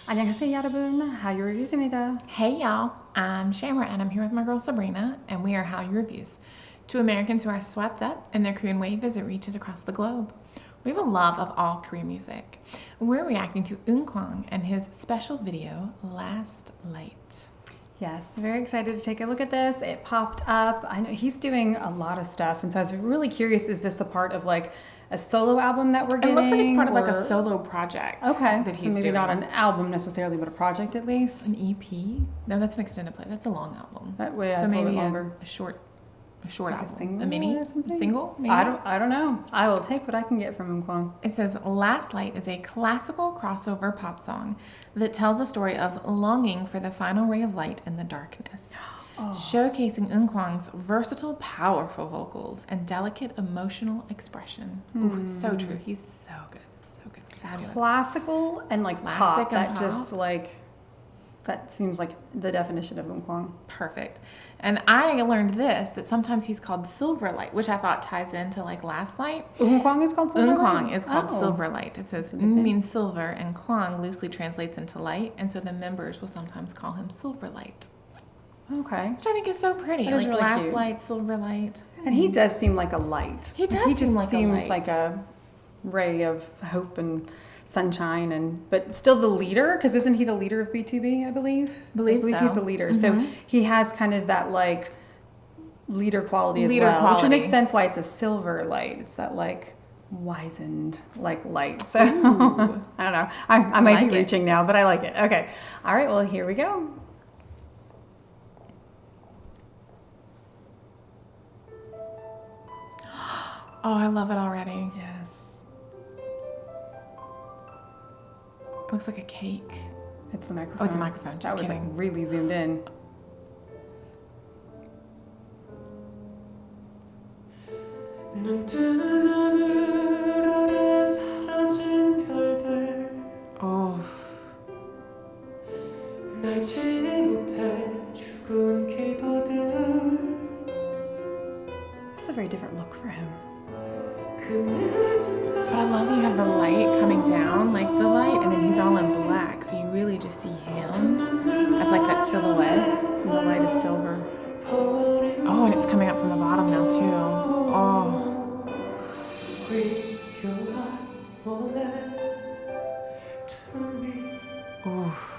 안녕하세요 여러분, Hallyu Reviews입니다. Hey y'all, I'm Shamra and I'm here with my girl Sabrina and we are Hallyu Reviews. Two Americans who are swept up in their Korean wave as it reaches across the globe. We have a love of all Korean music. We're reacting to Eunkwang and his special video, Last Light. Yes, very excited to take a look at this. It popped up. I know he's doing a lot of stuff, and so I was really curious, is this a part of like a solo album that we're getting? It looks like it's part of like a solo project. Okay, that so he's maybe doing. not an album necessarily, but a project at least. An EP? No, that's an extended play. That's a long album. That way, so it's maybe a little bit longer. A short Like album. a single a mini? or something? Single? Maybe? I don't know. I will take what I can get from Eunkwang. It says, Last Light is a classical crossover pop song that tells a story of longing for the final ray of light in the darkness, showcasing Eunkwang's versatile, powerful vocals and delicate emotional expression. Ooh, so true. He's so good. So good. Fabulous. Classical and like Classic pop. and That pop. just like, that seems like the definition of Eunkwang. Perfect. And I learned this, that sometimes he's called Silverlight, which I thought ties into like Last Light. Eunkwang is called Silver Eunkwang Light? is called Oh. Silverlight. It says Un means silver and Kwang loosely translates into light, and so the members will sometimes call him Silverlight, Okay. which I think is so pretty. That is Like really Last cute. Light, Silverlight. And he does seem like a light. He does just seem like a seems light. like a ray of hope and sunshine, but still the leader, because isn't he the leader of BTOB, I believe? Believe I believe so. he's the leader. So he has kind of that like leader quality as Leader well, which quality. would make sense why it's a silver light. It's that like wizened like light. So I don't know. I might like be it. reaching now, but I like it. Okay. All right. Well, here we go. Oh, I love it already. Yes. It looks like a cake. It's the microphone. Oh, it's a microphone. Just that was kidding. like really zoomed in. Oh, This is a very different look for him. but I love that you have the light coming down, like the light, and then he's all in black, so you really just see him as like that silhouette. And the light is silver. Oh, and it's coming up from the bottom now too. Oh. Oof.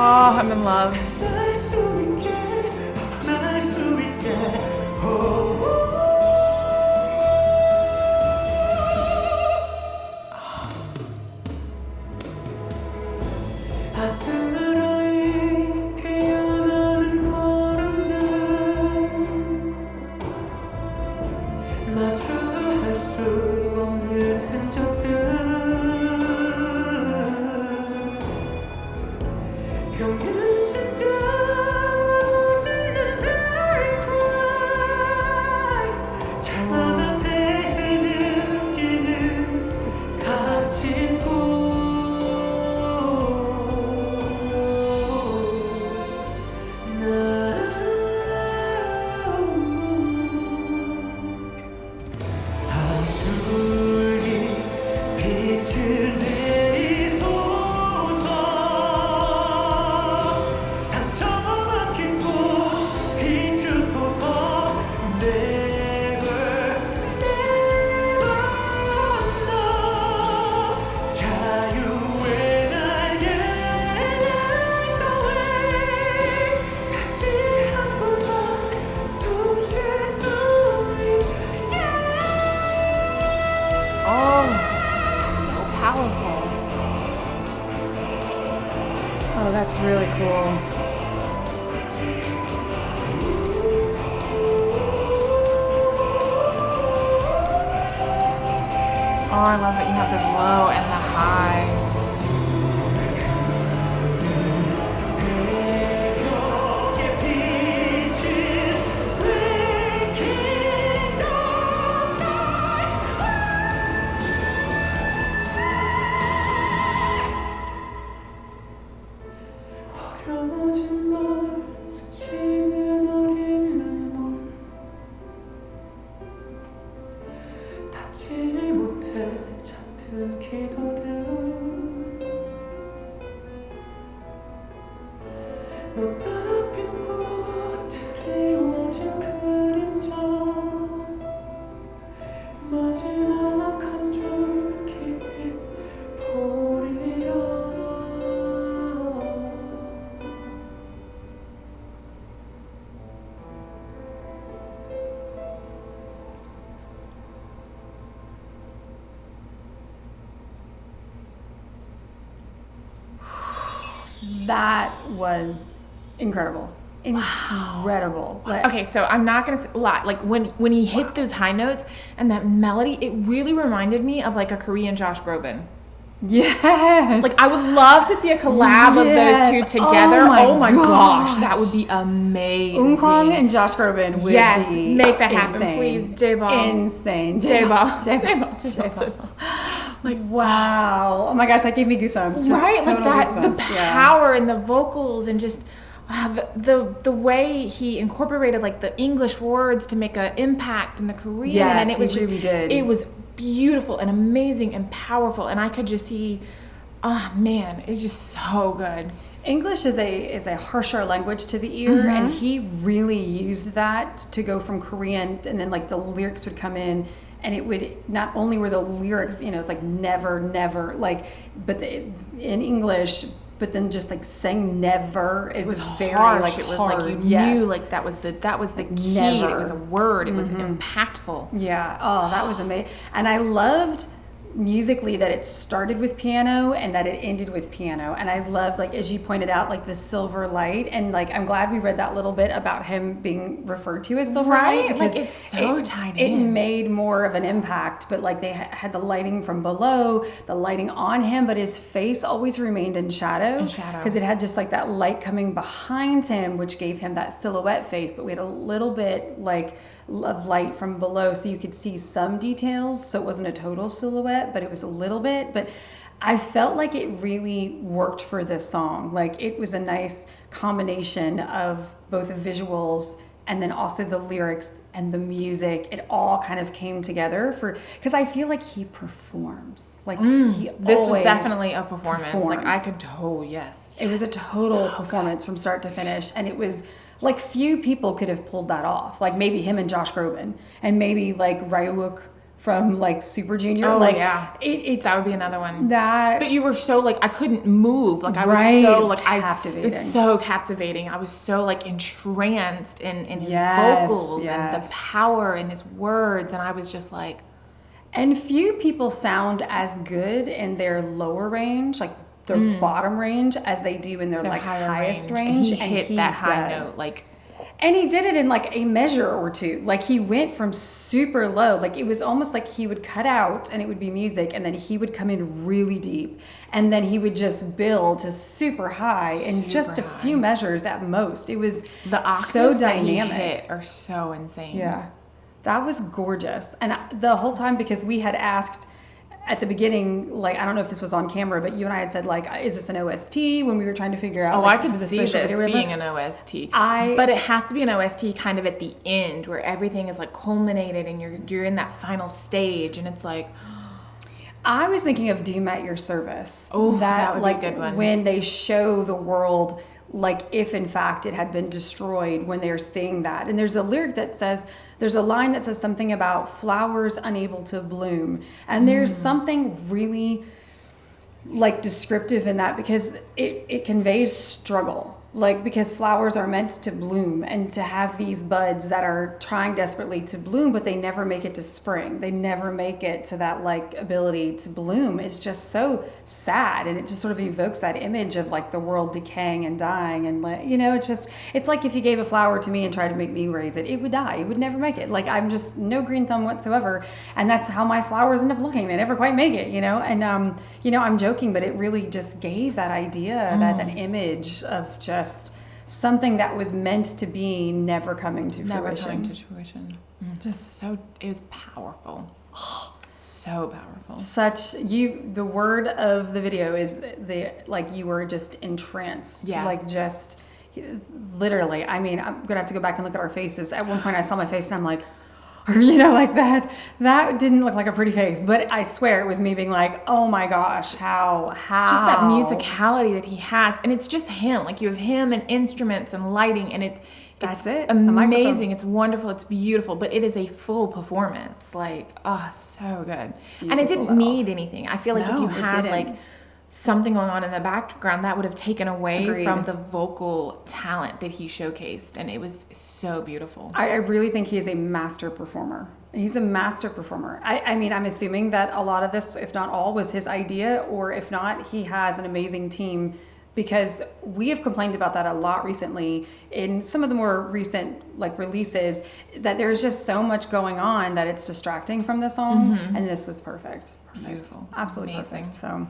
Oh, I'm in love. 마주할 수 없는 흔적들 병든 심장을 울리는 dark cry 창문 앞에 흐느끼는 갇힌 꽃 한줄기 빛을 내리소서 상처 박힌 꽃 비추소서 Never never no 자유의 날개 like the wind 다시 한 번 더 숨 쉴 수 있게 Oh, so powerful. Oh, that's really cool. Oh, I love that you have the low and the high. 새벽의 빛을 못다 핀 꽃 드리워진 그림자 마지막 한 줄 깊이 버리라 That was incredible. Incredible. Like, Okay, so I'm not gonna lie. Like when he hit those high notes and that melody, it really reminded me of like a Korean Josh Groban. yes. Like I would love to see a collab of those two Yes. together. Oh my gosh, that gosh. would be amazing. Eunkwang and Josh Groban would Yes, be make that happen, insane. please, J-Ball. Insane. J-Ball. J-Ball. J-Ball. Like, wow. Oh my gosh, that gave me goosebumps. Just Right, like total that, the goosebumps. Yeah. power in the vocals and just the way he incorporated like the English words to make an impact in the Korean, Yes, and it was he just really did. it was beautiful and amazing and powerful, and I could just see, oh man, it's just so good. English is a harsher language to the ear, and he really used that to go from Korean, and then like the lyrics would come in, and it would not only were the lyrics, you know, it's like never, never, like, but in English, but then just like saying never is very Harsh. like It was hard. like you Yes. knew like that was the key. Never. It was a word. It was impactful. Yeah. Oh, that was amazing. And I loved musically that it started with piano and that it ended with piano. And I loved, like, as you pointed out, like the silver light. And like, I'm glad we read that little bit about him being referred to as silver Right? light. Like, because it's so tied It in. made more of an impact, but like they had the lighting from below, the lighting on him, but his face always remained in shadow. In shadow. Because it had just like that light coming behind him, which gave him that silhouette face. But we had a little bit like of light from below, so you could see some details. So it wasn't a total silhouette, but it was a little bit. But I felt like it really worked for this song. Like it was a nice combination of both the visuals and then also the lyrics and the music. It all kind of came together because I feel like he performs. Like he This was always definitely a performance. Like I performs. could yes. It was a total so performance from start to finish, and it was like few people could have pulled that off. Like maybe him and Josh Groban, and maybe like Ryuk from like Super Junior. Oh, like yeah. it's That would be another one. that. But you were so like I couldn't move. Like I was Right, so it was like captivating. It was so captivating. I was so like entranced in his Yes, vocals and the yes. power in his words, and I was just like, And few people sound as good in their lower range, like their bottom range, as they do in their like higher highest range. range. And he hit that high does. note like. And he did it in like a measure or two. Like he went from super low, like it was almost like he would cut out and it would be music, and then he would come in really deep, and then he would just build to super high in just a few measures at most. It was The octaves so that he dynamic. hit are so insane. Yeah, that was gorgeous. And the whole time, because we had asked at the beginning, like, I don't know if this was on camera, but you and I had said, like, is this an OST when we were trying to figure out? Oh, like, I could for the see special this video or whatever. being an OST. I- but it has to be an OST kind of at the end where everything is like culminated and you're in that final stage, and it's like, I was thinking of Doom at Your Service. Oh, that would be a like, good one. when they show the world, like, if in fact it had been destroyed, when they're saying that. And there's a lyric that says, there's a line that says something about flowers unable to bloom. And there's something really, like, descriptive in that, because it conveys struggle. Like, because flowers are meant to bloom and to have these buds that are trying desperately to bloom, but they never make it to spring. They never make it to that like ability to bloom. It's just so sad, and it just sort of evokes that image of like the world decaying and dying, and like, you know, it's like if you gave a flower to me and tried to make me raise it, it would die. It would never make it. Like, I'm just no green thumb whatsoever, and that's how my flowers end up looking. They never quite make it, you know. And you know, I'm joking, but it really just gave that idea, that image of just something that was meant to be never coming to never fruition. coming to fruition. Just so, it was powerful. So powerful. The word of the video is the like, you were just entranced. Yeah. Like, just literally. I mean, I'm gonna have to go back and look at our faces. At one point I saw my face and I'm like, or like that. That didn't look like a pretty face, but I swear it was me being like, oh my gosh, how Just that musicality that he has, and it's just him. Like you have him and instruments and lighting, and it's amazing. It's wonderful. It's beautiful, but it is a full performance. Like, so good. And it didn't need anything. I feel like if you had like something going on in the background, that would have taken away from the vocal talent that he showcased, and it was so beautiful. I really think he is a master performer. He's a master performer. I mean, I'm assuming that a lot of this, if not all, was his idea, or if not, he has an amazing team, because we have complained about that a lot recently in some of the more recent releases, that there's just so much going on that it's distracting from the song, and this was perfect. Beautiful. Absolutely amazing. Perfect. So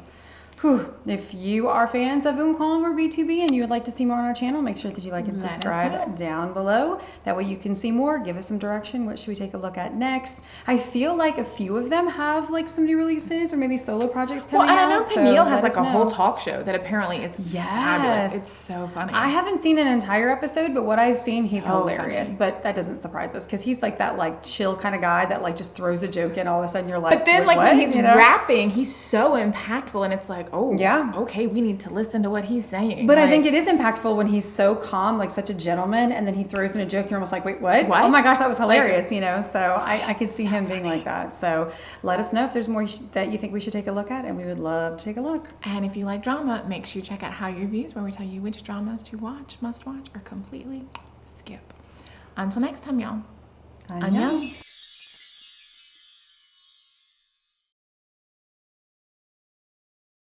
if you are fans of Eunkwang or BTOB and you would like to see more on our channel, make sure that you like and subscribe down below. That way you can see more. Give us some direction. What should we take a look at next? I feel like a few of them have some new releases or maybe solo projects coming out. Well, and I know Peniel has a whole talk show that apparently is fabulous. It's so funny. I haven't seen an entire episode, but what I've seen, he's hilarious. Funny. But that doesn't surprise us because he's that chill kind of guy that just throws a joke in. All of a sudden you're like, but then when he's rapping, he's so impactful, and it's like, oh yeah, okay, we need to listen to what he's saying. But I think it is impactful when he's so calm, such a gentleman, and then he throws in a joke. You're almost like, wait, what? Oh my gosh, that was hilarious, So I could see him being like that. So let us know if there's more that you think we should take a look at, and we would love to take a look. And if you like drama, make sure you check out Hallyu Reviews, where we tell you which dramas to watch, must watch, or completely skip. Until next time, y'all. Annyeong.